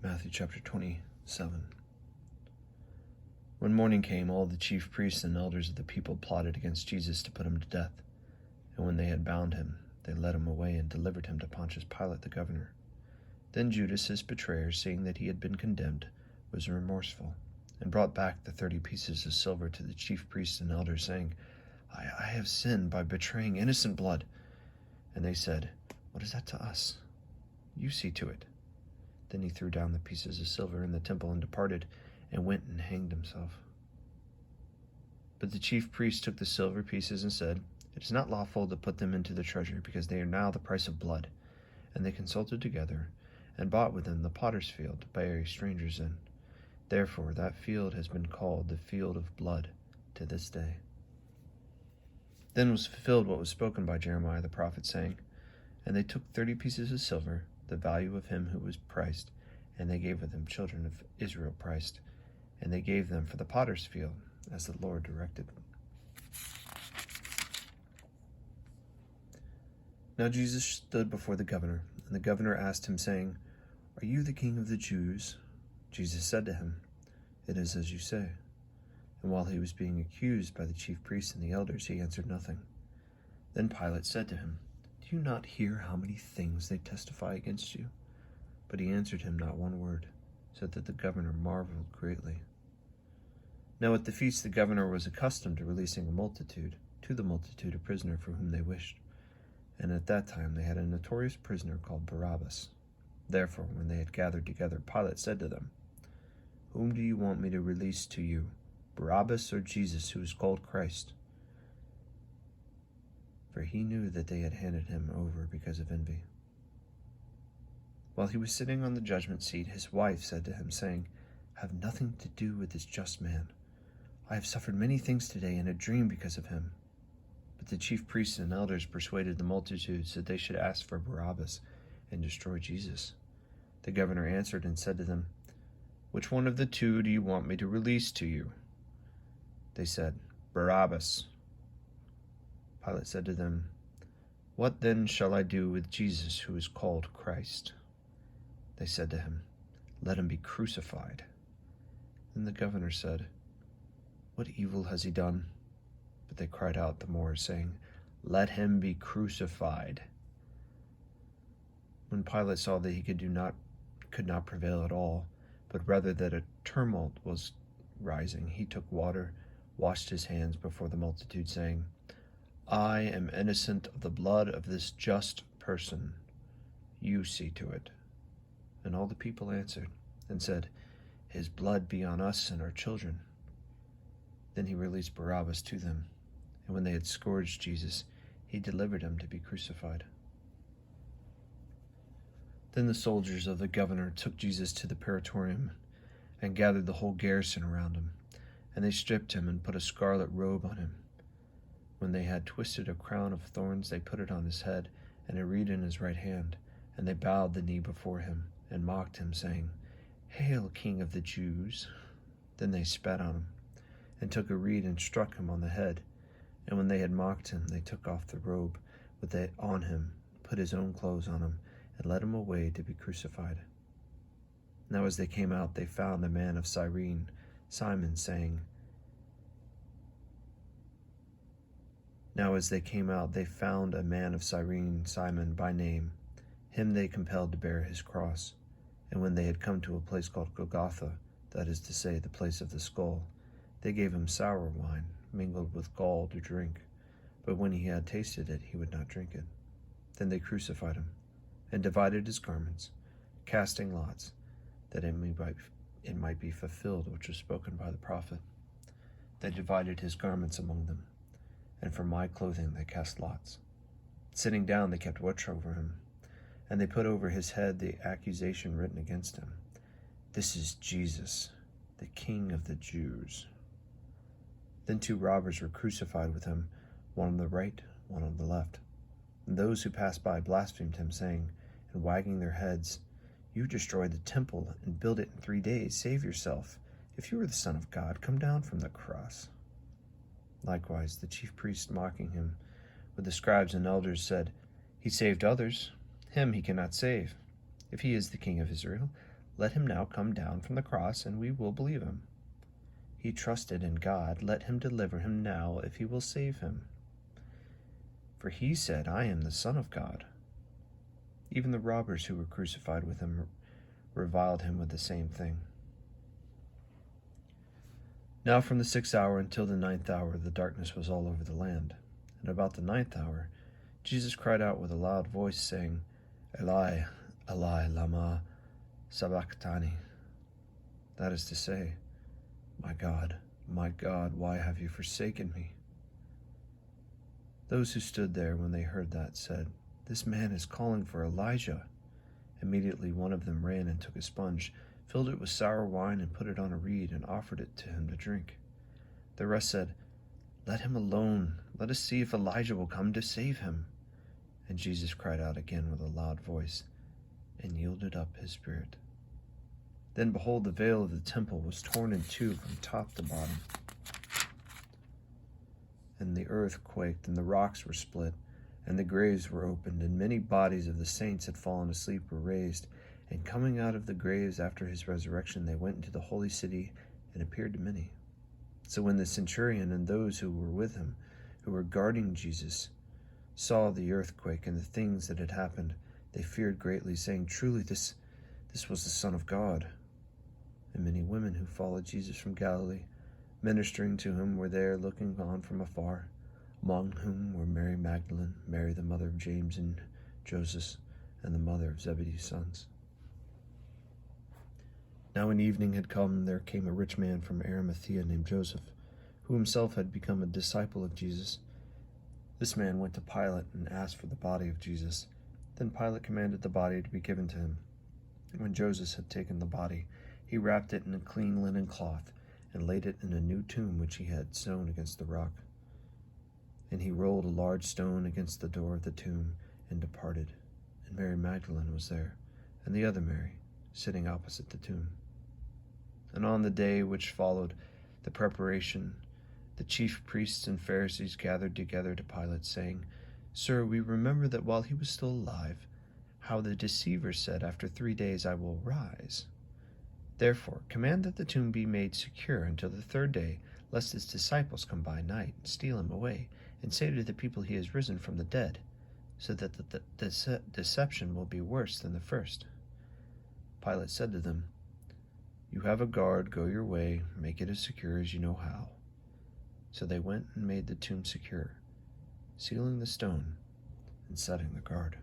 Matthew chapter 27. When morning came, all the chief priests and elders of the people plotted against Jesus to put him to death. And when they had bound him, they led him away and delivered him to Pontius Pilate the governor. Then Judas, his betrayer, seeing that he had been condemned, was remorseful, and brought back the 30 pieces of silver to the chief priests and elders, saying, I have sinned by betraying innocent blood. And they said, What is that to us? You see to it. Then he threw down the pieces of silver in the temple and departed, and went and hanged himself. But the chief priests took the silver pieces and said, It is not lawful to put them into the treasury, because they are now the price of blood. And they consulted together, and bought with them the potter's field to bury strangers in. Therefore that field has been called the field of blood to this day. Then was fulfilled what was spoken by Jeremiah the prophet, saying, And they took 30 pieces of silver, the value of him who was priced, and they gave of them children of Israel priced, and they gave them for the potter's field, as the Lord directed. Now Jesus stood before the governor, and the governor asked him, saying, Are you the king of the Jews? Jesus said to him, It is as you say. And while he was being accused by the chief priests and the elders, he answered nothing. Then Pilate said to him, Do you not hear how many things they testify against you? But he answered him not one word, so that the governor marveled greatly. Now at the feast the governor was accustomed to releasing to the multitude a prisoner for whom they wished. And at that time they had a notorious prisoner called Barabbas. Therefore, when they had gathered together, Pilate said to them, Whom do you want me to release to you, Barabbas or Jesus, who is called Christ? For he knew that they had handed him over because of envy. While he was sitting on the judgment seat, his wife said to him, saying, Have nothing to do with this just man. I have suffered many things today in a dream because of him. But the chief priests and elders persuaded the multitudes that they should ask for Barabbas and destroy Jesus. The governor answered and said to them, Which one of the two do you want me to release to you? They said, Barabbas. Pilate said to them, What then shall I do with Jesus, who is called Christ? They said to him, Let him be crucified. Then the governor said, What evil has he done? But they cried out the more, saying, Let him be crucified. When Pilate saw that he could not prevail at all, but rather that a tumult was rising, he took water, washed his hands before the multitude, saying, I am innocent of the blood of this just person. You see to it. And all the people answered and said, His blood be on us and our children. Then he released Barabbas to them, and when they had scourged Jesus, he delivered him to be crucified. Then the soldiers of the governor took Jesus to the praetorium and gathered the whole garrison around him, and they stripped him and put a scarlet robe on him. When they had twisted a crown of thorns, they put it on his head and a reed in his right hand, and they bowed the knee before him and mocked him, saying, Hail, King of the Jews! Then they spat on him and took a reed and struck him on the head. And when they had mocked him, they took off the robe with it on him, put his own clothes on him, and led him away to be crucified. Now as they came out, they found a man of Cyrene, Simon, by name. Him they compelled to bear his cross. And when they had come to a place called Golgotha, that is to say, the place of the skull, they gave him sour wine, mingled with gall, to drink. But when he had tasted it, he would not drink it. Then they crucified him, and divided his garments, casting lots, that it might be fulfilled which was spoken by the prophet. They divided his garments among them, and for my clothing they cast lots. Sitting down, they kept watch over him, and they put over his head the accusation written against him, This is Jesus, the King of the Jews. Then 2 robbers were crucified with him, one on the right, one on the left. And those who passed by blasphemed him, saying, and wagging their heads, You destroyed the temple and build it in 3 days. Save yourself. If you are the Son of God, come down from the cross. Likewise, the chief priests, mocking him with the scribes and elders, said, He saved others. Him he cannot save. If he is the King of Israel, Let him now come down from the cross, and we will believe him. He trusted in God. Let him deliver him now, if he will save him. For he said, I am the Son of God. Even the robbers who were crucified with him reviled him with the same thing. Now from the 6th hour until the 9th hour, the darkness was all over the land. And about the 9th hour, Jesus cried out with a loud voice, saying, Eli, Eli, lama sabachthani. That is to say, my God, why have you forsaken me? Those who stood there when they heard that said, This man is calling for Elijah. Immediately one of them ran and took a sponge, filled it with sour wine, and put it on a reed, and offered it to him to drink. The rest said, Let him alone. Let us see if Elijah will come to save him. And Jesus cried out again with a loud voice, and yielded up his spirit. Then behold, the veil of the temple was torn in two from top to bottom. And the earth quaked, and the rocks were split, and the graves were opened, and many bodies of the saints had fallen asleep were raised. And coming out of the graves after his resurrection, they went into the holy city and appeared to many. So when the centurion and those who were with him, who were guarding Jesus, saw the earthquake and the things that had happened, they feared greatly, saying, Truly this was the Son of God. And many women who followed Jesus from Galilee, ministering to him, were there looking on from afar, among whom were Mary Magdalene, Mary the mother of James and Joseph, and the mother of Zebedee's sons. Now when evening had come, there came a rich man from Arimathea named Joseph, who himself had become a disciple of Jesus. This man went to Pilate and asked for the body of Jesus. Then Pilate commanded the body to be given to him. And when Joseph had taken the body, he wrapped it in a clean linen cloth, and laid it in a new tomb which he had sewn against the rock. And he rolled a large stone against the door of the tomb, and departed. And Mary Magdalene was there, and the other Mary, sitting opposite the tomb. And on the day which followed the preparation, the chief priests and Pharisees gathered together to Pilate, saying, Sir, we remember that while he was still alive, how the deceiver said, After 3 days I will rise. Therefore, command that the tomb be made secure until the 3rd day, lest his disciples come by night and steal him away, and say to the people he has risen from the dead, so that the deception will be worse than the first. Pilate said to them, You have a guard, go your way, make it as secure as you know how. So they went and made the tomb secure, sealing the stone and setting the guard.